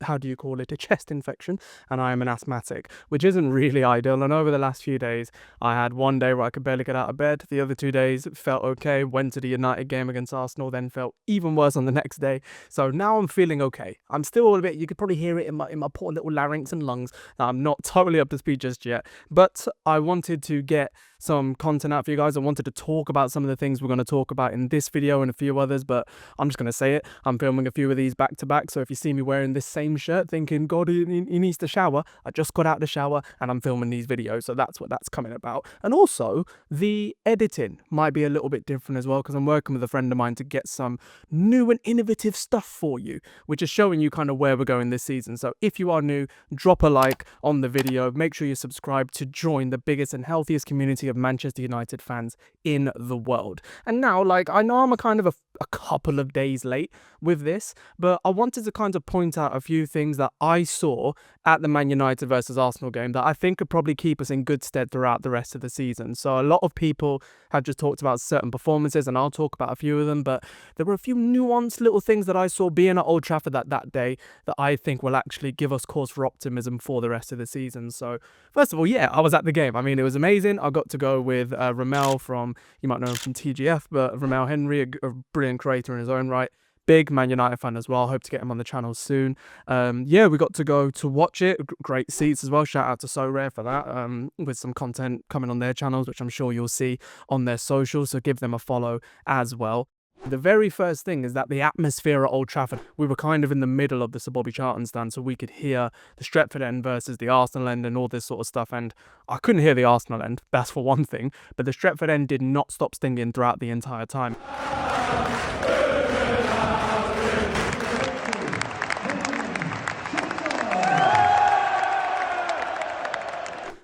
how do you call it, a chest infection, and I am an asthmatic, which isn't really ideal. And over the last few days, I had one day where I could barely get out of bed. The other 2 days felt okay, went to the United game against Arsenal, then felt even worse on the next day. So now I'm feeling okay. I'm still a bit, you could probably hear it in my poor little larynx and lungs. I'm not totally up to speed just yet, but I wanted to get some content out for you guys. I wanted to talk about some of the things we're going to talk about in this video and a few others, but I'm just going to say it. I'm filming a few of these back to back, so if you see me wearing this same shirt thinking, God, he needs to shower, I just got out of the shower and I'm filming these videos, so that's what that's coming about. And also, the editing might be a little bit different as well, because I'm working with a friend of mine to get some new and innovative stuff for you, which is showing you kind of where we're going this season. So if you are new, drop a like on the video, make sure you subscribe to join the biggest and healthiest community of Manchester United fans in the world. And now, like, I know I'm a couple of days late with this, but I wanted to kind of point out a few things that I saw at the Man United versus Arsenal game that I think could probably keep us in good stead throughout the rest of the season. So a lot of people have just talked about certain performances, and I'll talk about a few of them, but there were a few nuanced little things that I saw being at Old Trafford that day that I think will actually give us cause for optimism for the rest of the season. So first of all, yeah, I was at the game. I mean, it was amazing. I got to go with Ramel from, you might know him from TGF, but Ramel Henry, a brilliant creator in his own right. Big Man United fan as well. Hope to get him on the channel soon. Yeah, we got to go to watch it. Great seats as well. Shout out to So Rare for that. With some content coming on their channels, which I'm sure you'll see on their socials. So give them a follow as well. The very first thing is that the atmosphere at Old Trafford, we were kind of in the middle of the Sir Bobby Charlton stand, so we could hear the Stretford end versus the Arsenal end and all this sort of stuff, and I couldn't hear the Arsenal end, that's for one thing, but the Stretford end did not stop stinging throughout the entire time.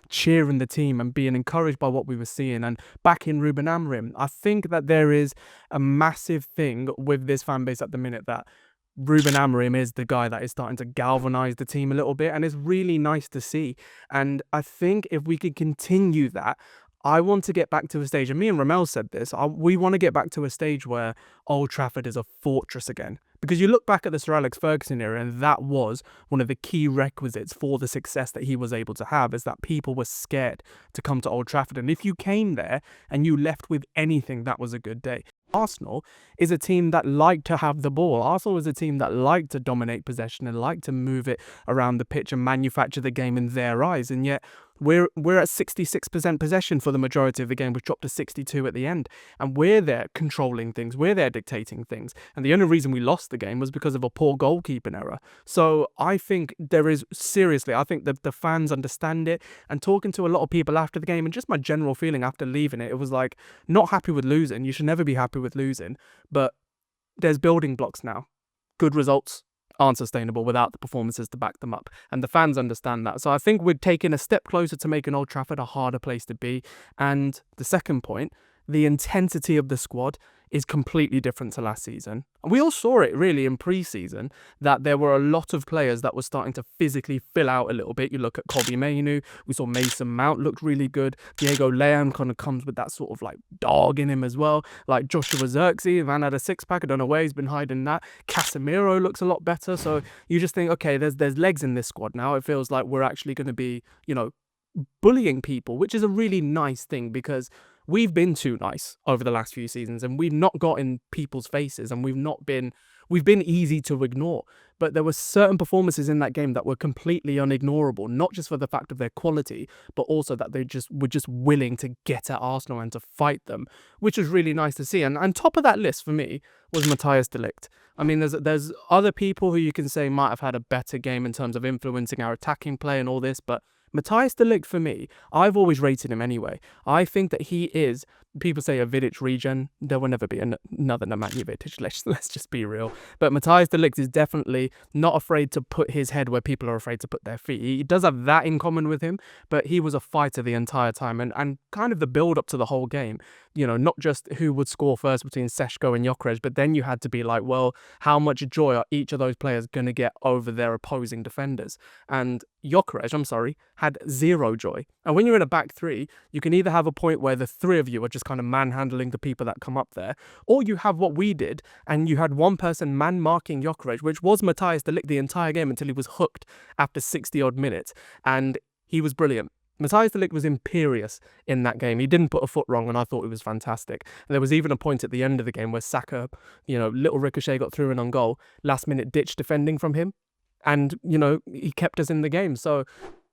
Cheering the team and being encouraged by what we were seeing and backing Ruben Amorim. I think that there is a massive thing with this fan base at the minute that Ruben Amorim is the guy that is starting to galvanise the team a little bit, and it's really nice to see. And I think if we could continue that, I want to get back to a stage, and me and Ramel said this, we want to get back to a stage where Old Trafford is a fortress again. Because you look back at the Sir Alex Ferguson era, and that was one of the key requisites for the success that he was able to have, is that people were scared to come to Old Trafford. And if you came there and you left with anything, that was a good day. Arsenal is a team that liked to have the ball. Arsenal is a team that liked to dominate possession and liked to move it around the pitch and manufacture the game in their eyes. And yet we're at 66% possession for the majority of the game. We've dropped to 62 at the end. And we're there controlling things. We're there dictating things. And the only reason we lost the game was because of a poor goalkeeping error. So I think there is, seriously, I think that the fans understand it. And talking to a lot of people after the game, and just my general feeling after leaving it, it was like, not happy with losing. You should never be happy with losing. But there's building blocks now. Good results aren't sustainable without the performances to back them up, and the fans understand that. So I think we're taking a step closer to making Old Trafford a harder place to be. And the second point, the intensity of the squad is completely different to last season. And we all saw it really in pre-season, that there were a lot of players that were starting to physically fill out a little bit. You look at Kobbie Mainoo, we saw Mason Mount looked really good. Diego Leon kind of comes with that sort of like dog in him as well. Like Joshua Zirkzee, man had a six-pack, I don't know where he's been hiding that. Casemiro looks a lot better. So you just think, okay, there's legs in this squad now. It feels like we're actually going to be, you know, bullying people, which is a really nice thing, because we've been too nice over the last few seasons, and we've not got in people's faces, and we've been easy to ignore. But there were certain performances in that game that were completely unignorable, not just for the fact of their quality, but also that they were just willing to get at Arsenal and to fight them, which was really nice to see. And top of that list for me was Matheus Ligt. I mean, there's other people who you can say might have had a better game in terms of influencing our attacking play and all this, but Matheus Ligt, for me, I've always rated him anyway. I think that he is, people say a Vidic regen. There will never be another Nemanja Vidic, let's just be real. But Matheus Ligt is definitely not afraid to put his head where people are afraid to put their feet. He does have that in common with him, but he was a fighter the entire time. And kind of the build-up to the whole game, you know, not just who would score first between Seshko and Gyokeres, but then you had to be like, well, how much joy are each of those players going to get over their opposing defenders? And Gyokeres, had zero joy. And when you're in a back three, you can either have a point where the three of you are just kind of manhandling the people that come up there, or you have what we did, and you had one person man-marking Gyokeres, which was Matheus the entire game until he was hooked after 60-odd minutes, and he was brilliant. Matheus was imperious in that game. He didn't put a foot wrong, and I thought it was fantastic. And there was even a point at the end of the game where Saka, little ricochet got through and on goal, last-minute ditch defending from him, and, he kept us in the game. So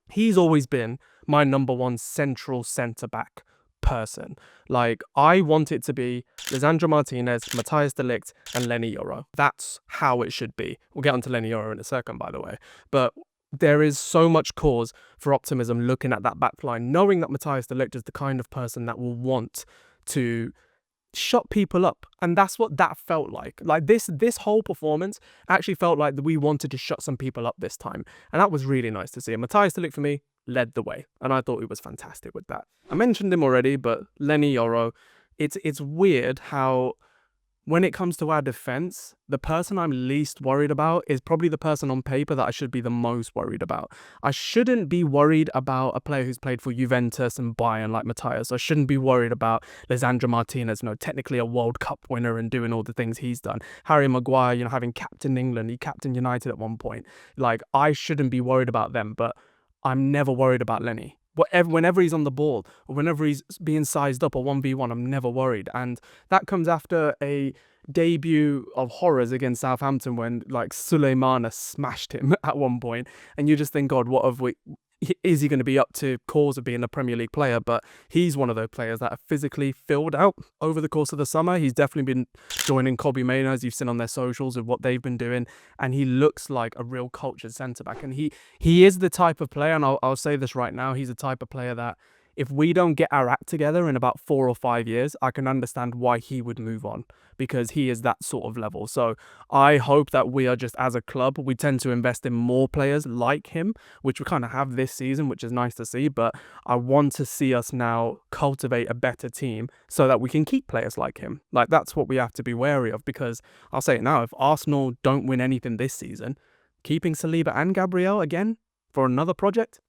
he's always been my number one central centre-back person. Like, I want it to be Lisandro Martinez, Matheus Ligt, and Leny Yoro. That's how it should be. We'll get onto Leny Yoro in a second, by the way. But there is so much cause for optimism looking at that back line, knowing that Matheus Ligt is the kind of person that will want to shut people up. And that's what that felt like. Like, this whole performance actually felt like we wanted to shut some people up this time. And that was really nice to see. And Matheus Ligt, for me, led the way. And I thought he was fantastic with that. I mentioned him already, but Leny Yoro, it's weird how when it comes to our defense, the person I'm least worried about is probably the person on paper that I should be the most worried about. I shouldn't be worried about a player who's played for Juventus and Bayern like Matthijs. I shouldn't be worried about Lisandro Martinez, technically a World Cup winner and doing all the things he's done. Harry Maguire, having captained England, he captained United at one point. Like, I shouldn't be worried about them, but I'm never worried about Leny. Whenever he's on the ball, or whenever he's being sized up or 1v1, I'm never worried. And that comes after a debut of horrors against Southampton when, Suleimana smashed him at one point. And you just think, God, what have we... Is he going to be up to cause of being a Premier League player? But he's one of those players that are physically filled out over the course of the summer. He's definitely been joining Kobe Mano, as you've seen on their socials, of what they've been doing. And he looks like a real cultured centre-back. And he is the type of player, and I'll say this right now, he's the type of player that if we don't get our act together in about 4 or 5 years, I can understand why he would move on, because he is that sort of level. So I hope that we are just, as a club, we tend to invest in more players like him, which we kind of have this season, which is nice to see. But I want to see us now cultivate a better team so that we can keep players like him. Like, that's what we have to be wary of, because I'll say it now, if Arsenal don't win anything this season, keeping Saliba and Gabriel again for another project,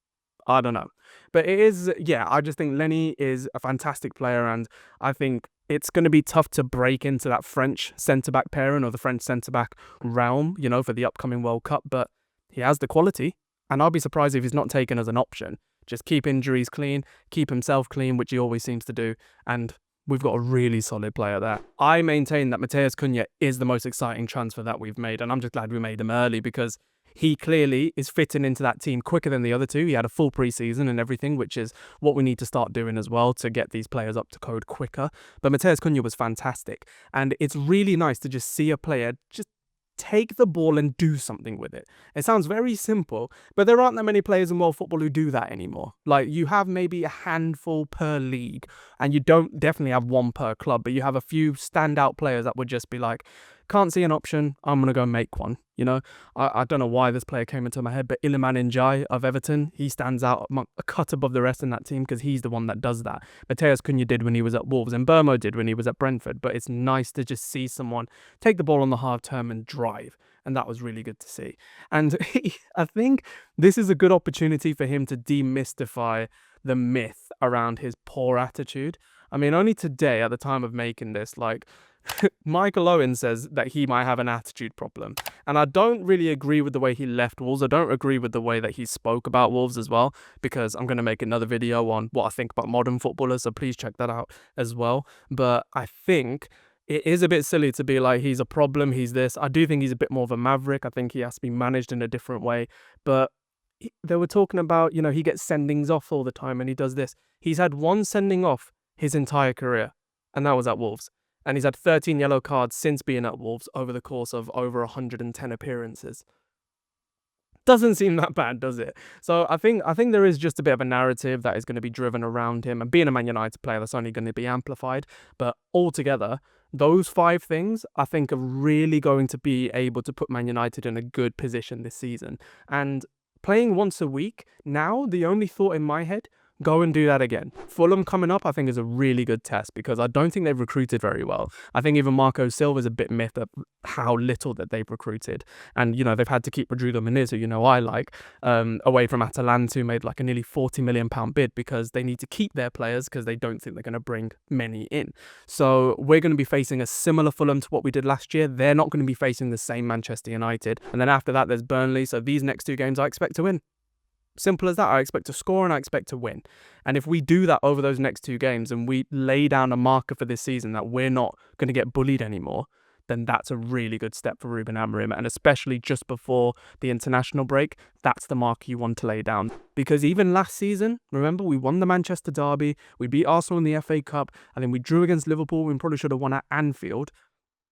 I don't know. But it is, I just think Leny is a fantastic player, and I think it's going to be tough to break into that French centre-back pairing or the French centre-back realm, for the upcoming World Cup. But he has the quality, and I'll be surprised if he's not taken as an option. Just keep injuries clean, keep himself clean, which he always seems to do, and we've got a really solid player there. I maintain that Matheus Cunha is the most exciting transfer that we've made, and I'm just glad we made him early, because he clearly is fitting into that team quicker than the other two. He had a full preseason and everything, which is what we need to start doing as well to get these players up to code quicker. But Matheus Cunha was fantastic. And it's really nice to just see a player just take the ball and do something with it. It sounds very simple, but there aren't that many players in world football who do that anymore. Like, you have maybe a handful per league, and you don't definitely have one per club, but you have a few standout players that would just be like, can't see an option, I'm going to go make one. I don't know why this player came into my head, but Iliman Ndiaye of Everton, he stands out a cut above the rest in that team because he's the one that does that. Matheus Cunha did when he was at Wolves, and Burmo did when he was at Brentford. But it's nice to just see someone take the ball on the half term and drive. And that was really good to see. And I think this is a good opportunity for him to demystify the myth around his poor attitude. I mean, only today, at the time of making this, Michael Owen says that he might have an attitude problem. And I don't really agree with the way he left Wolves. I don't agree with the way that he spoke about Wolves as well, because I'm going to make another video on what I think about modern footballers, so please check that out as well. But I think it is a bit silly to be like, he's a problem, he's this. I do think he's a bit more of a maverick. I think he has to be managed in a different way. But they were talking about, he gets sendings off all the time and he does this. He's had one sending off his entire career, and that was at Wolves. And he's had 13 yellow cards since being at Wolves over the course of over 110 appearances. Doesn't seem that bad, does it? So I think there is just a bit of a narrative that is going to be driven around him. And being a Man United player, that's only going to be amplified. But altogether, those 5 things, I think, are really going to be able to put Man United in a good position this season. And playing once a week, now the only thought in my head Go and do that again. Fulham coming up, I think, is a really good test because I don't think they've recruited very well. I think even Marco Silva's a bit miffed at how little that they've recruited. And, you know, they've had to keep Rodrigo Muniz, who, you know, I like, away from Atalanta, who made like a nearly £40 million bid because they need to keep their players because they don't think they're going to bring many in. So we're going to be facing a similar Fulham to what we did last year. They're not going to be facing the same Manchester United. And then after that, there's Burnley. So these next 2 games I expect to win. Simple as that. I expect to score and I expect to win. And if we do that over those next 2 games and we lay down a marker for this season that we're not going to get bullied anymore, then that's a really good step for Ruben Amorim. And especially just before the international break, that's the marker you want to lay down. Because even last season, remember, we won the Manchester derby, we beat Arsenal in the FA Cup, and then we drew against Liverpool. We probably should have won at Anfield.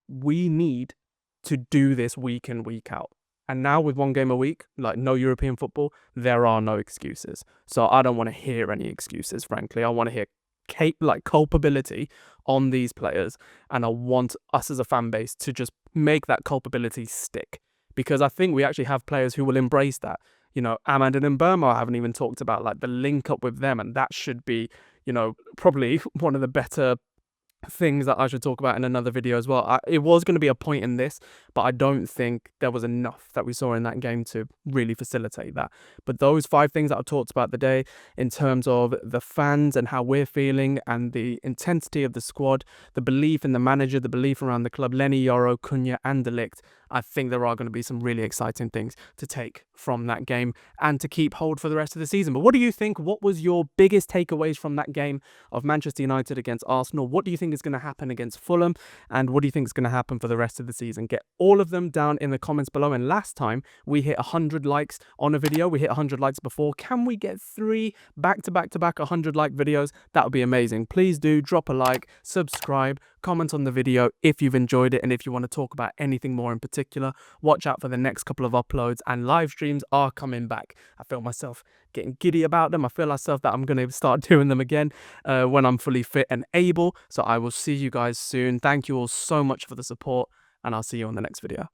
We need to do this week in, week out. And now with 1 game a week, like no European football, there are no excuses. So I don't want to hear any excuses, frankly. I want to hear culpability on these players. And I want us as a fan base to just make that culpability stick. Because I think we actually have players who will embrace that. You know, Ahmad and Mbeumo I haven't even talked about, like the link up with them. And that should be, you know, probably one of the better things that I should talk about in another video as well. It was going to be a point in this, but I don't think there was enough that we saw in that game to really facilitate that. But those 5 things that I talked about today in terms of the fans and how we're feeling and the intensity of the squad, the belief in the manager, the belief around the club, Leny Yoro, Cunha and Ligt, I think there are going to be some really exciting things to take from that game and to keep hold for the rest of the season. But what do you think? What was your biggest takeaways from that game of Manchester United against Arsenal? What do you think is going to happen against Fulham? And what do you think is going to happen for the rest of the season? Get all of them down in the comments below. And last time we hit 100 likes on a video. We hit 100 likes before. Can we get 3 back-to-back 100 like videos? That would be amazing. Please do drop a like, subscribe, comment on the video if you've enjoyed it, and if you want to talk about anything more in particular. Watch out for the next couple of uploads, and live streams are coming back. I feel myself getting giddy about them. I feel myself that I'm going to start doing them again when I'm fully fit and able. So I will see you guys soon. Thank you all so much for the support, and I'll see you on the next video.